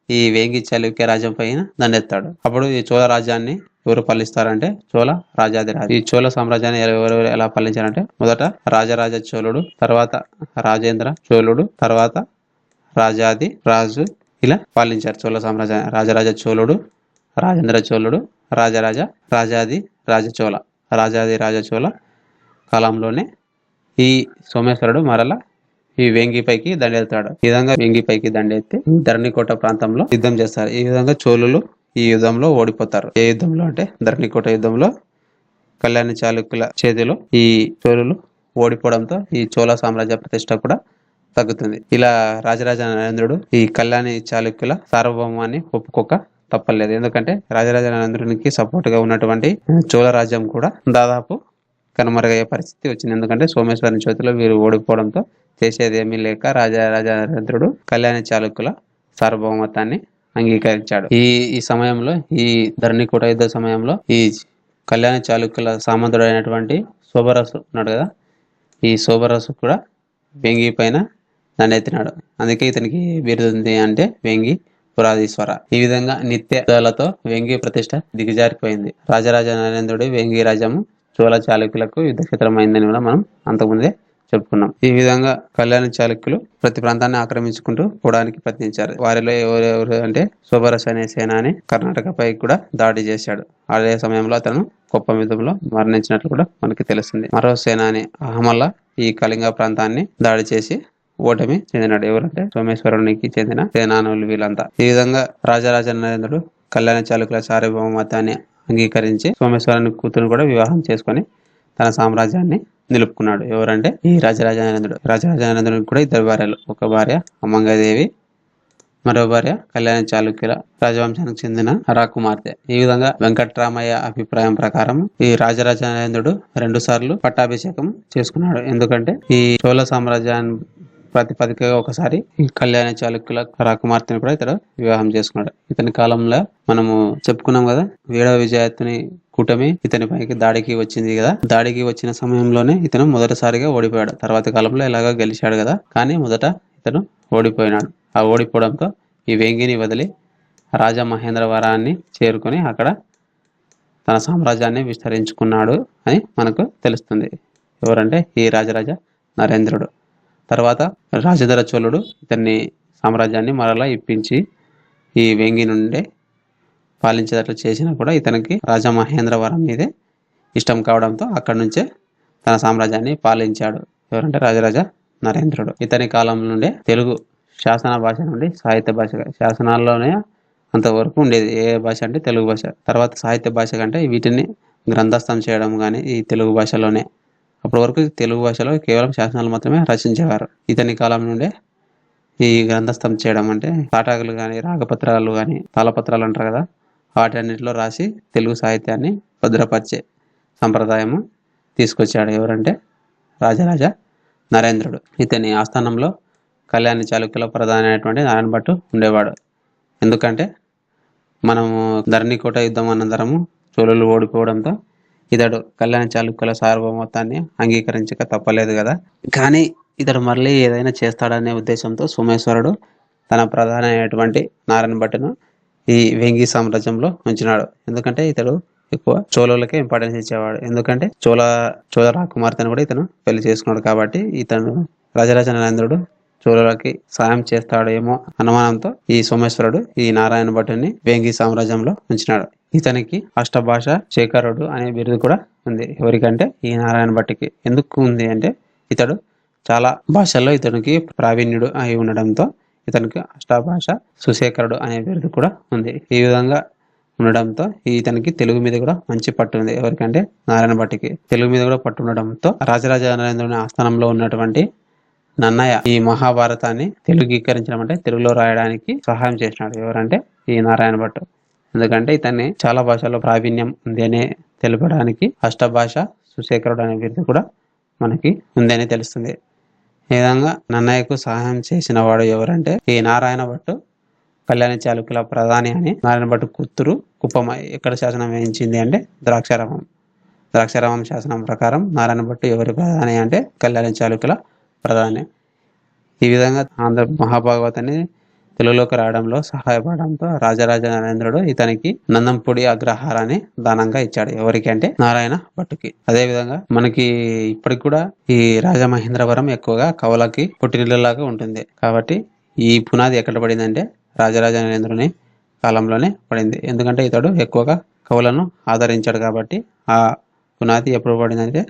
A: ఈ వేంగి చాళుక్య రాజ్యం పైన దండెత్తాడు. అప్పుడు ఈ చోళ రాజ్యాన్ని ఎవరు పాలిస్తారంటే చోళ రాజాధిరాజు. ఈ చోళ సామ్రాజ్యాన్ని ఎవరు ఎలా పాలించారంటే మొదట రాజరాజ చోళుడు, తర్వాత రాజేంద్ర చోళుడు, తర్వాత రాజాది రాజు ఇలా పాలించారు చోళ సామ్రాజ్యాన్ని. రాజరాజ చోళుడు, రాజేంద్ర చోళుడు, రాజాది రాజ చోళ కాలంలోనే ఈ సోమేశ్వరుడు మరలా ఈ వేంగి పైకి దండెత్తాడు. ఈ విధంగా వేంగి పైకి దండెత్తి ధరణికోట ప్రాంతంలో యుద్ధం చేస్తారు. ఈ విధంగా చోళులు ఈ యుద్ధంలో ఓడిపోతారు. ఏ యుద్ధంలో అంటే ధరణికోట యుద్ధంలో కళ్యాణ చాళుక్యుల చేతిలో ఈ చోళులు ఓడిపోవడంతో ఈ చోళ సామ్రాజ్య ప్రతిష్ట కూడా తగ్గుతుంది. ఇలా రాజరాజ నరేంద్రుడు ఈ కళ్యాణి చాళుక్యుల సార్వభౌమాన్ని ఒప్పుకోక తప్పలేదు. ఎందుకంటే రాజరాజ నరేంద్రునికి సపోర్ట్ గా ఉన్నటువంటి చోళ రాజ్యం కూడా దాదాపు కనుమరుగయ్యే పరిస్థితి వచ్చింది. ఎందుకంటే సోమేశ్వరుని చేతిలో వీరు ఓడిపోవడంతో చేసేది ఏమీ లేక రాజరాజ నరేంద్రుడు కళ్యాణ చాళుక్యుల సార్వభౌమత్వాన్ని అంగీకరించాడు. ఈ సమయంలో ఈ ధరణికోట యుద్ధ సమయంలో ఈ కళ్యాణ చాళుక్యుల సామంతుడు అయినటువంటి శోభరసు ఉన్నాడు కదా. ఈ శోభరసు కూడా వేంగి పైన దండెత్తినాడు. అందుకే ఇతనికి బిరుదుంది అంటే వేంగి పురాధీశ్వర. ఈ విధంగా నిత్య యుద్ధాలతో వేంగి ప్రతిష్ట దిగజారిపోయింది. రాజరాజ నరేంద్రుడి వేంగి రాజ్యము చోళ చాళుక్యులకు యుద్ధక్షేత్రం అయిందని కూడా మనం అంతకుముందే చెప్పుకున్నాం. ఈ విధంగా కళ్యాణ చాళుక్యులు ప్రతి ప్రాంతాన్ని ఆక్రమించుకుంటూ పోవడానికి ప్రయత్నించారు. వారిలో ఎవరెవరు అంటే శోభరస అనే సేనాని కర్ణాటకపై కూడా దాడి చేశాడు. అదే సమయంలో అతను కుప్పం యుద్ధంలో మరణించినట్లు కూడా మనకి తెలుస్తుంది. మరో సేనాని అహమల్లా ఈ కళింగ ప్రాంతాన్ని దాడి చేసి ఓటమి చెందినాడు. ఎవరంటే సోమేశ్వరునికి చెందిన సేనానులు వీళ్ళంతా. ఈ విధంగా రాజరాజ నరేంద్రుడు కళ్యాణ చాళుక్యుల సార్వభౌమత్వాన్ని అంగీకరించి సోమేశ్వరుని కూతురు కూడా వివాహం చేసుకొని తన సామ్రాజ్యాన్ని నిలుపుకున్నాడు. ఎవరంటే ఈ రాజరాజానందుడు. రాజరాజానందుడికి కూడా ఇద్దరు భార్యలు. ఒక భార్య అమ్మంగాదేవి, మరో భార్య కళ్యాణ చాళుక్యుల రాజవంశానికి చెందిన రాకుమార్తె. ఈ విధంగా వెంకట్రామయ్య అభిప్రాయం ప్రకారం ఈ రాజరాజానందుడు 2 సార్లు పట్టాభిషేకం చేసుకున్నాడు. ఎందుకంటే ఈ చోళ సామ్రాజ్యాన్ని ప్రాతిపదికగా ఒకసారి ఈ కళ్యాణ చాళుక్యుల రాకుమార్తెను కూడా ఇతడు వివాహం చేసుకున్నాడు. ఇతని కాలంలో మనము చెప్పుకున్నాం కదా, 7వ విజయాత్తుని కూటమి ఇతని పైకి దాడికి వచ్చింది కదా. దాడికి వచ్చిన సమయంలోనే ఇతను మొదటిసారిగా ఓడిపోయాడు. తర్వాత కాలంలో ఎలాగో గెలిచాడు కదా, కానీ మొదట ఇతను ఓడిపోయినాడు. ఆ ఓడిపోవడంతో ఈ వేంగిని వదిలి రాజమహేంద్రవరాన్ని చేరుకొని అక్కడ తన సామ్రాజ్యాన్ని విస్తరించుకున్నాడు అని మనకు తెలుస్తుంది. ఎవరంటే ఈ రాజరాజ నరేంద్రుడు. తర్వాత రాజధర చోళుడు ఇతన్ని సామ్రాజ్యాన్ని మరలా ఇప్పించి ఈ వేంగి నుండే పాలించేటట్లు చేసినా కూడా ఇతనికి రాజమహేంద్రవరం మీదే ఇష్టం కావడంతో అక్కడి నుంచే తన సామ్రాజ్యాన్ని పాలించాడు. ఎవరంటే రాజరాజ నరేంద్రుడు. ఇతని కాలం నుండే తెలుగు శాసన భాష నుండి సాహిత్య భాషగా, శాసనాల్లోనే అంతవరకు ఉండేది ఏ భాష అంటే తెలుగు భాష. తర్వాత సాహిత్య భాష కంటే వీటిని గ్రంథస్థం చేయడం కానీ ఈ తెలుగు భాషలోనే. అప్పటి వరకు తెలుగు భాషలో కేవలం శాసనాలు మాత్రమే రచించేవారు. ఇతని కాలం నుండే ఈ గ్రంథస్థం చేయడం అంటే తాటాకులు కానీ, రాగపత్రాలు కానీ, తాళపత్రాలు అంటారు కదా, వాటన్నిటిలో రాసి తెలుగు సాహిత్యాన్ని భద్రపరిచే సంప్రదాయము తీసుకొచ్చాడు. ఎవరంటే రాజరాజ నరేంద్రుడు. ఇతని ఆస్థానంలో కళ్యాణ చాళుక్యుల ప్రధాని అయినటువంటి నారాయణ భట్టు ఉండేవాడు. ఎందుకంటే మనము ధరణికోట యుద్ధం అనంతరము చోళులు ఓడిపోవడంతో ఇతడు కళ్యాణ చాళుక్యుల సార్వభౌమత్వాన్ని అంగీకరించక తప్పలేదు కదా. కానీ ఇతడు మళ్ళీ ఏదైనా చేస్తాడనే ఉద్దేశంతో సోమేశ్వరుడు తన ప్రధాని అయినటువంటి నారాయణ భట్టును ఈ వేంగి సామ్రాజ్యంలో ఉంచినాడు. ఎందుకంటే ఇతడు ఎక్కువ చోళులకే ఇంపార్టెన్స్ ఇచ్చేవాడు. ఎందుకంటే చోళ రాకుమార్తెను కూడా ఇతను పెళ్లి చేసుకున్నాడు. కాబట్టి ఇతను రాజరాజ నరేంద్రుడు చోళులకి సాయం చేస్తాడేమో అనుమానంతో ఈ సోమేశ్వరుడు ఈ నారాయణ భట్టుని వేంగి సామ్రాజ్యంలో ఉంచినాడు. ఇతనికి అష్టభాష శేఖరుడు అనే బిరుదు కూడా ఉంది. ఎవరికంటే ఈ నారాయణ భట్టుకి. ఎందుకు ఉంది అంటే ఇతడు చాలా భాషల్లో ఇతనికి ప్రావీణ్యుడు అయి ఉండడంతో ఇతనికి అష్టాభాష సుశేఖరుడు అనే బిరుదు కూడా ఉంది. ఈ విధంగా ఉండడంతో ఇతనికి తెలుగు మీద కూడా మంచి పట్టు ఉంది. ఎవరికంటే నారాయణ భట్టుకి తెలుగు మీద కూడా పట్టు ఉండడంతో రాజరాజ నరేంద్రుని ఆస్థానంలో ఉన్నటువంటి నన్నయ్య ఈ మహాభారతాన్ని తెలుగీకరించడం అంటే తెలుగులో రాయడానికి సహాయం చేసినాడు. ఎవరంటే ఈ నారాయణ భట్టు. ఎందుకంటే ఇతన్ని చాలా భాషల్లో ప్రావీణ్యం ఉంది అని తెలపడానికి అష్టభాష సుశేఖరుడు అనే బిరుదు కూడా మనకి ఉందని తెలుస్తుంది. ఈ విధంగా నన్నయ్యకు సహాయం చేసిన వాడు ఎవరంటే ఈ నారాయణ భట్టు కళ్యాణ చాళుక్యుల ప్రధాని అని. నారాయణ భట్టు కూతురు కుప్పమ ఎక్కడ శాసనం వేయించింది అంటే ద్రాక్షారామం శాసనం ప్రకారం నారాయణ భట్టు ఎవరి ప్రధాని అంటే కళ్యాణ చాళుక్యుల ప్రధాని. ఈ విధంగా ఆంధ్ర మహాభాగవతాన్ని తెలుగులోకి రావడంలో సహాయపడడంతో రాజరాజ నరేంద్రుడు ఇతనికి నందంపూడి అగ్రహారాన్ని దానంగా ఇచ్చాడు. ఎవరికి అంటే నారాయణ భట్టుకి. అదే విధంగా మనకి ఇప్పటికి కూడా ఈ రాజమహేంద్రవరం ఎక్కువగా కవులకి పుట్టినిల్లులాగా ఉంటుంది. కాబట్టి ఈ పునాది ఎక్కడ పడిందంటే రాజరాజ నరేంద్రుని కాలంలోనే పడింది. ఎందుకంటే ఇతడు ఎక్కువగా కవులను ఆదరించాడు కాబట్టి ఆ పునాది ఎప్పుడు పడిందంటే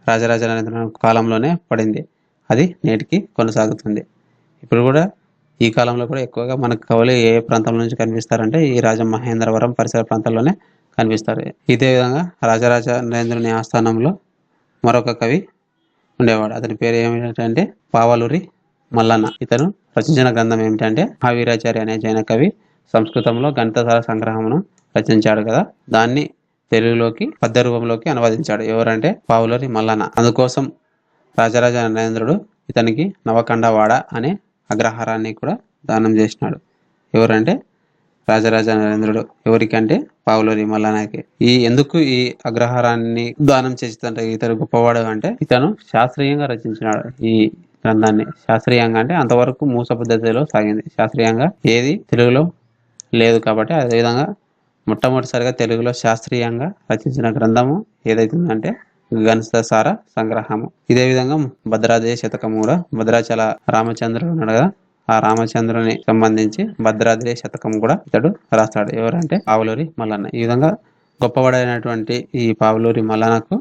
A: రాజరాజ నరేంద్రుని కాలంలోనే పడింది. అది నేటికి కొనసాగుతుంది. ఇప్పుడు కూడా ఈ కాలంలో కూడా ఎక్కువగా మనకు కవులు ఏ ప్రాంతం నుంచి కనిపిస్తారంటే ఈ రాజమహేంద్రవరం పరిసర ప్రాంతాల్లోనే కనిపిస్తారు. ఇదే విధంగా రాజరాజ నరేంద్రుని ఆస్థానంలో మరొక కవి ఉండేవాడు. అతని పేరు ఏమిటంటే పావలూరి మల్లన్న. ఇతను రచించిన గ్రంథం ఏమిటంటే మహావీరాచార్య అనే జైన కవి సంస్కృతంలో గణితసార సంగ్రహమును రచించాడు కదా, దాన్ని తెలుగులోకి పద్య రూపంలోకి అనువదించాడు. ఎవరంటే పావులూరి మల్లన్న. అందుకోసం రాజరాజ నరేంద్రుడు ఇతనికి నవకండవాడ అనే అగ్రహారాన్ని కూడా దానం చేసినాడు. ఎవరంటే రాజరాజ నరేంద్రుడు. ఎవరికంటే పావులూరి మల్లన్నకి. ఎందుకు ఈ అగ్రహారాన్ని దానం చేస్తుంటే ఇతను గొప్పవాడు అంటే ఇతను శాస్త్రీయంగా రచించినాడు ఈ గ్రంథాన్ని. శాస్త్రీయంగా అంటే అంతవరకు మూస పద్ధతిలో సాగింది. శాస్త్రీయంగా ఏది తెలుగులో లేదు కాబట్టి అదేవిధంగా మొట్టమొదటిసారిగా తెలుగులో శాస్త్రీయంగా రచించిన గ్రంథము ఏదైతుందంటే గణసార సంగ్రహము. ఇదే విధంగా భద్రాద్రి శతకము కూడా భద్రాచల రామచంద్రుడు ఉన్నాడు కదా, ఆ రామచంద్రుని సంబంధించి భద్రాద్రి శతకం కూడా ఇతడు రాస్తాడు. ఎవరంటే పావులూరి మల్లన్న. ఈ విధంగా గొప్పవాడైనటువంటి ఈ పావులూరి మల్లన్నకు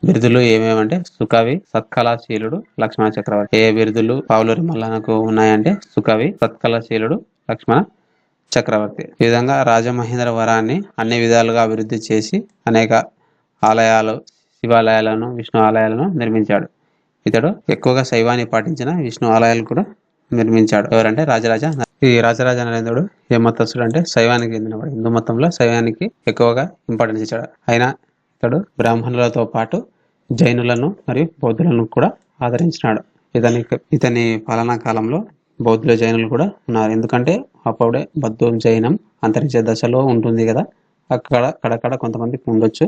A: బిరుదులు ఏమేమంటే సుకవి, సత్కళాశీలుడు, లక్ష్మణ చక్రవర్తి. ఏ బిరుదులు పావులూరి మల్లన్నకు ఉన్నాయంటే సుకవి, సత్కళాశీలుడు, లక్ష్మణ చక్రవర్తి. ఈ విధంగా రాజమహేంద్రవరాన్ని అన్ని విధాలుగా అభివృద్ధి చేసి అనేక ఆలయాలు, శివాలయాలను, విష్ణు ఆలయాలను నిర్మించాడు. ఇతడు ఎక్కువగా శైవాన్ని పాటించిన విష్ణు ఆలయాలు కూడా నిర్మించాడు. ఎవరంటే రాజరాజ. ఈ రాజరాజ నరేంద్రుడు ఏ మతస్థుడు అంటే శైవానికి చెందినవాడు. హిందూ మతంలో శైవానికి ఎక్కువగా ఇంపార్టెన్స్ ఇచ్చాడు. అయినా ఇతడు బ్రాహ్మణులతో పాటు జైనులను మరియు బౌద్ధులను కూడా ఆదరించినాడు. ఇతని పాలనా కాలంలో బౌద్ధుల జైనులు కూడా ఉన్నారు. ఎందుకంటే అప్పుడే బౌద్ధం జైనం అంతరించే దశలో ఉంటుంది కదా, అక్కడక్కడ కొంతమంది ఉండొచ్చు.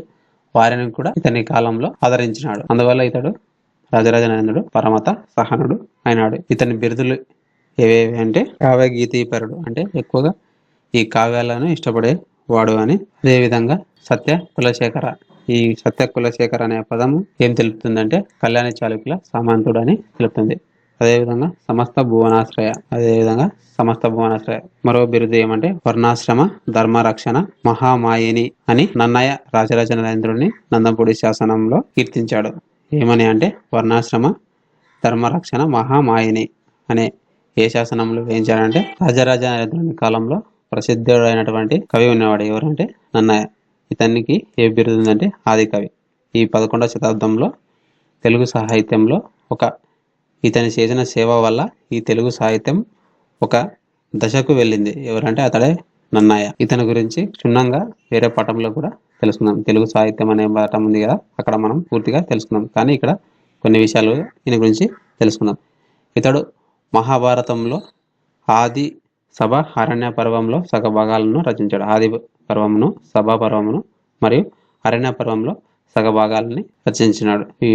A: వారిని కూడా ఇతని కాలంలో ఆదరించినాడు. అందువల్ల ఇతడు రాజరాజ నరేంద్రుడు పరమత సహనుడు అయినాడు. ఇతని బిరుదులు ఏవేవి అంటే కావ్య గీతీపరుడు, అంటే ఎక్కువగా ఈ కావ్యాలను ఇష్టపడే వాడు అని. అదేవిధంగా సత్య కులశేఖర. ఈ సత్య కులశేఖర అనే పదము ఏం తెలుపుతుందంటే కళ్యాణ చాళుక్యుల సామంతుడు అని తెలుపుతుంది. అదేవిధంగా సమస్త భువనాశ్రయ. మరో బిరుదు ఏమంటే వర్ణాశ్రమ ధర్మ రక్షణ మహామాయిని అని నన్నయ రాజరాజ నరేంద్రుడిని నందపూడి శాసనంలో కీర్తించాడు. ఏమని అంటే వర్ణాశ్రమ ధర్మరక్షణ మహామాయిని అనే ఏ శాసనంలో వేయించాడంటే రాజరాజ నరేంద్రుని కాలంలో ప్రసిద్ధుడైనటువంటి కవి ఉన్నవాడు. ఎవరంటే నన్నయ. ఇతనికి ఏ బిరుదు ఉందంటే ఆది కవి. ఈ 11వ శతాబ్దంలో తెలుగు సాహిత్యంలో ఇతని చేసిన సేవ వల్ల ఈ తెలుగు సాహిత్యం ఒక దశకు వెళ్ళింది. ఎవరంటే అతడే నన్నయ. ఇతని గురించి క్షుణ్ణంగా వేరే పాఠంలో కూడా తెలుసుకుందాం. తెలుగు సాహిత్యం అనే పాఠం ఉంది కదా, అక్కడ మనం పూర్తిగా తెలుసుకుందాం. కానీ ఇక్కడ కొన్ని విషయాలు ఈయన గురించి తెలుసుకుందాం. ఇతడు మహాభారతంలో ఆది, సభ, అరణ్య పర్వంలో సగ భాగాలను రచించాడు. ఆది పర్వమును, సభా పర్వమును మరియు అరణ్య పర్వంలో సగ భాగాలని రచించినాడు. ఈ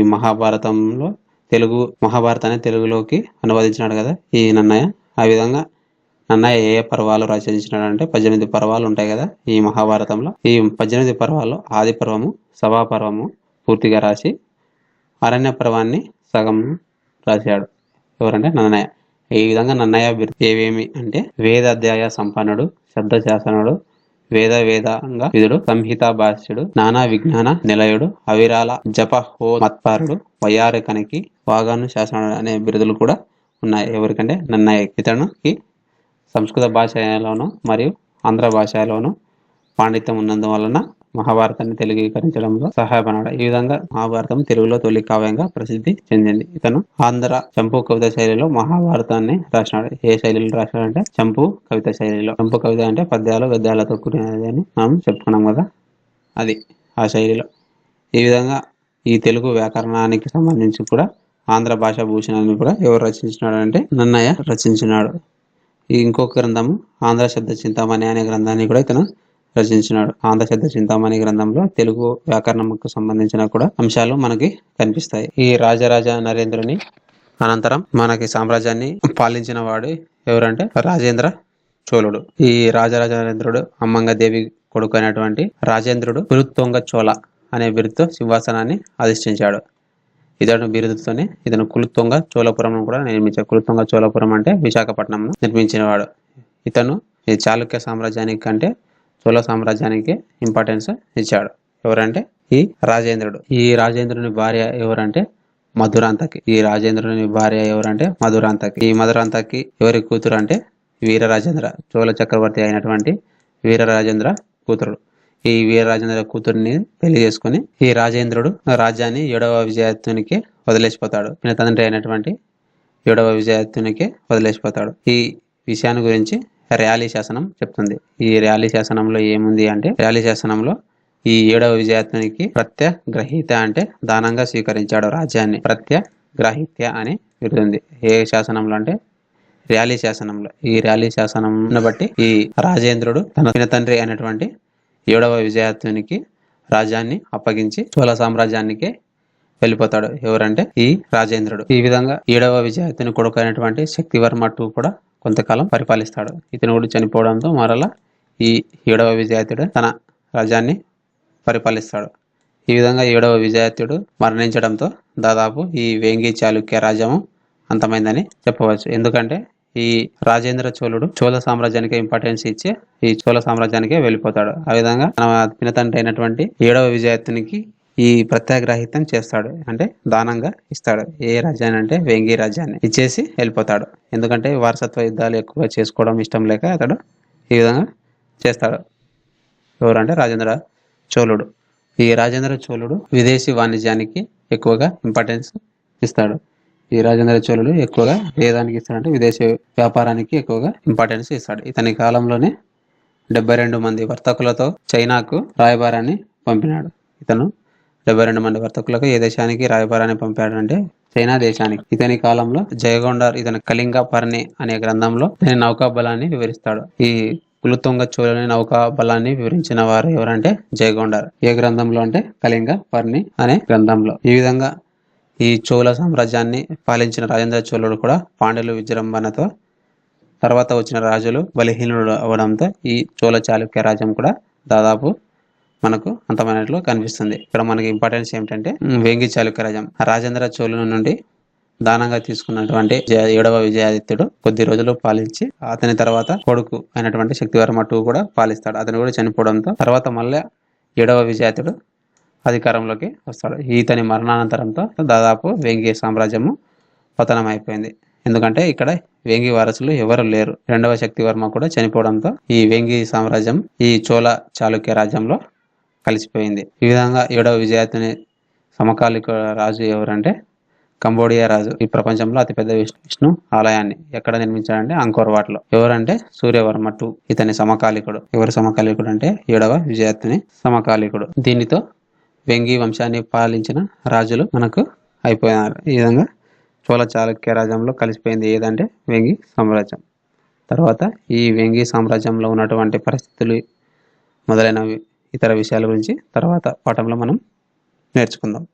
A: మహాభారతాన్ని తెలుగులోకి అనువదించినాడు కదా ఈ నన్నయ. ఆ విధంగా నన్నయ ఏ పర్వాలు రచించినాడు అంటే 18 పర్వాలు ఉంటాయి కదా ఈ మహాభారతంలో. ఈ 18 పర్వాల్లో ఆది పర్వము, సభా పర్వము పూర్తిగా రాసి అరణ్య పర్వాన్ని సగం రాశాడు. ఎవరంటే నన్నయ. ఈ విధంగా నన్నయ ఏవేమి అంటే వేద అధ్యాయ సంపన్నుడు, శబ్ద శాసనుడు, వేదాంగ విధుడు, సంహితా భాష్యుడు, నానా విజ్ఞాన నిలయుడు, అవిరాల జపహో మత్పరుడు, వయ్యారికనికి, వాగాను శాసనుడు అనే బిరుదులు కూడా ఉన్నాయి. ఎవరికంటే నన్నయ. ఇతనికి సంస్కృత భాషలోను మరియు ఆంధ్ర భాషలోను పాండిత్యం ఉన్నందువలన మహాభారతాన్ని తెలుగుకరించడంలో సహాయపడినాడు. ఈ విధంగా మహాభారతం తెలుగులో తొలి కావ్యంగా ప్రసిద్ధి చెందింది. ఇతను ఆంధ్ర చంపు కవిత శైలిలో మహాభారతాన్ని రాసినాడు. ఏ శైలిలో రాసినాడంటే చంపు కవిత శైలిలో. చంపు కవిత అంటే పద్యాలు గద్యాలతో కూడినది అని మనం చెప్పుకున్నాం కదా, అది ఆ శైలిలో. ఈ విధంగా ఈ తెలుగు వ్యాకరణానికి సంబంధించి కూడా ఆంధ్ర భాషా భూషణాన్ని కూడా ఎవరు రచించినాడు అంటే నన్నయ రచించినాడు. ఇంకొక గ్రంథము ఆంధ్ర శబ్ద చింతామణి అనే గ్రంథాన్ని కూడా ఇతను రచించినాడు. ఆంధ్ర శబ్ద చింతామణి గ్రంథంలో తెలుగు వ్యాకరణంకు సంబంధించిన కూడా అంశాలు మనకి కనిపిస్తాయి. ఈ రాజరాజ నరేంద్రుని అనంతరం మనకి సామ్రాజ్యాన్ని పాలించిన వాడు ఎవరంటే రాజేంద్ర చోళుడు. ఈ రాజరాజ నరేంద్రుడు అమ్మంగదేవి కొడుకు అయినటువంటి రాజేంద్రుడు కులుత్తొంగ చోళ అనే బిరుదుతో సింహాసనాన్ని అధిష్ఠించాడు. ఇతను కులుత్తొంగ చోళపురం కూడా నిర్మించాడు. కులుత్తొంగ చోళపురం అంటే విశాఖపట్నం నిర్మించినవాడు. ఇతను ఈ చాళుక్య సామ్రాజ్యానికి కంటే చోళ సామ్రాజ్యానికి ఇంపార్టెన్స్ ఇచ్చాడు. ఎవరంటే ఈ రాజేంద్రుడు. ఈ రాజేంద్రుని భార్య ఎవరంటే మధురాంతకి. ఈ మధురాంతకి ఎవరి కూతురు అంటే వీరరాజేంద్ర, చోళ చక్రవర్తి అయినటువంటి వీరరాజేంద్ర కూతురు. ఈ వీరరాజేంద్ర కూతుర్ని పెళ్లి చేసుకుని ఈ రాజేంద్రుడు రాజ్యాన్ని 7వ విజయాదిత్యునికి వదిలేసిపోతాడు. ఈయన తండ్రి అయినటువంటి 7వ విజయాదిత్యునికి వదిలేసిపోతాడు. ఈ విషయాన్ని గురించి ర్యాలీ శాసనం చెప్తుంది. ఈ ర్యాలీ శాసనంలో ఏముంది అంటే ర్యాలీ శాసనంలో ఈ 7వ విజయాదిత్యునికి ప్రత్యగ్రహీత అంటే దానంగా స్వీకరించాడు రాజ్యాన్ని. ప్రత్యగ్రహీత్య అని బిరుదుంది. ఏ శాసనంలో అంటే ర్యాలీ శాసనంలో. ఈ ర్యాలీ శాసనం బట్టి ఈ రాజేంద్రుడు తన తండ్రి అయినటువంటి 7వ విజయాదిత్యునికి రాజ్యాన్ని అప్పగించి చోళ సామ్రాజ్యానికి వెళ్ళిపోతాడు. ఎవరంటే ఈ రాజేంద్రుడు. ఈ విధంగా 7వ విజయాదిత్యుని కొడుకు అయినటువంటి శక్తివర్మ II కూడా కొంతకాలం పరిపాలిస్తాడు. ఇతను కూడా చనిపోవడంతో మరలా ఈ 7వ విజయాదిత్యుడు తన రాజ్యాన్ని పరిపాలిస్తాడు. ఈ విధంగా 7వ విజయాదిత్యుడు మరణించడంతో దాదాపు ఈ వేంగి చాళుక్య రాజ్యము అంతమైందని చెప్పవచ్చు. ఎందుకంటే ఈ రాజేంద్ర చోళుడు చోళ సామ్రాజ్యానికి ఇంపార్టెన్స్ ఇచ్చి ఈ చోళ సామ్రాజ్యానికి వెళ్ళిపోతాడు. ఆ విధంగా తన పినతండ్రి అయినటువంటి 7వ విజయాదిత్యునికి ఈ ప్రత్యాగ్రహితం చేస్తాడు, అంటే దానంగా ఇస్తాడు. ఏ రాజ్యాన్ని అంటే వేంగి రాజ్యాన్ని ఇచ్చేసి వెళ్ళిపోతాడు. ఎందుకంటే వారసత్వ యుద్ధాలు ఎక్కువగా చేసుకోవడం ఇష్టం లేక అతడు ఈ విధంగా చేస్తాడు. ఎవరంటే రాజేంద్ర చోళుడు. ఈ రాజేంద్ర చోళుడు విదేశీ వాణిజ్యానికి ఎక్కువగా ఇంపార్టెన్స్ ఇస్తాడు. ఈ రాజేంద్ర చోళుడు ఎక్కువగా ఏ దానికి ఇస్తాడంటే విదేశీ వ్యాపారానికి ఎక్కువగా ఇంపార్టెన్స్ ఇస్తాడు. ఇతని కాలంలోనే 72 మంది వర్తకులతో చైనాకు రాయబారాన్ని పంపినాడు. ఇతను 72 మంది వర్తకులకు ఏ దేశానికి రాయబారాన్ని పంపాడంటే చైనా దేశానికి. ఇతని కాలంలో జయగొండార్ ఇతని కళింగ పర్ణి అనే గ్రంథంలో ఇతని నౌకా బలాన్ని వివరిస్తాడు. ఈ కులుతుంగ చోళుని నౌకా బలాన్ని వివరించిన వారు ఎవరంటే జయగొండార్. ఏ గ్రంథంలో అంటే కళింగ పర్ణి అనే గ్రంథంలో. ఈ విధంగా ఈ చోళ సామ్రాజ్యాన్ని పాలించిన రాజేంద్ర చోళుడు కూడా పాండ్యుల విజృంభణతో తర్వాత వచ్చిన రాజులు బలహీనుడు అవడంతో ఈ చోళ చాళుక్య రాజ్యం కూడా దాదాపు మనకు అంతమైనట్లు కనిపిస్తుంది. ఇక్కడ మనకి ఇంపార్టెన్స్ ఏమిటంటే వేంగి చాళుక్య రాజ్యం రాజేంద్ర చోళుని నుండి దానంగా తీసుకున్నటువంటి 7వ విజయాదిత్యుడు కొద్ది రోజులు పాలించి అతని తర్వాత కొడుకు అయినటువంటి శక్తివర్మ II కూడా పాలిస్తాడు. అతను కూడా చనిపోవడంతో తర్వాత మళ్ళీ 7వ విజయాదిత్యుడు అధికారంలోకి వస్తాడు. ఇతని మరణానంతరంతో దాదాపు వేంగి సామ్రాజ్యము పతనం అయిపోయింది. ఎందుకంటే ఇక్కడ వేంగి వారసులు ఎవరు లేరు. 2వ శక్తివర్మ కూడా చనిపోవడంతో ఈ వేంగి సామ్రాజ్యం ఈ చోళ చాళుక్య రాజ్యంలో కలిసిపోయింది. ఈ విధంగా 7వ విజయాదిత్యుని సమకాలిక రాజు ఎవరంటే కంబోడియా రాజు. ఈ ప్రపంచంలో అతిపెద్ద విష్ణు ఆలయాన్ని ఎక్కడ నిర్మించాడంటే అంకోర్ వాట్లో. ఎవరంటే సూర్యవర్మ II ఇతని సమకాలికుడు. ఎవరు సమకాలికుడు అంటే 7వ విజయాదిత్యుని సమకాలికుడు. దీనితో వేంగి వంశాన్ని పాలించిన రాజులు మనకు అయిపోయినారు. ఈ విధంగా చోళ చాళుక్య రాజ్యంలో కలిసిపోయింది ఏదంటే వేంగి సామ్రాజ్యం. తర్వాత ఈ వేంగి సామ్రాజ్యంలో ఉన్నటువంటి పరిస్థితులు మొదలైన ఇతర విషయాల గురించి తర్వాత పాఠంలో మనం నేర్చుకుందాం.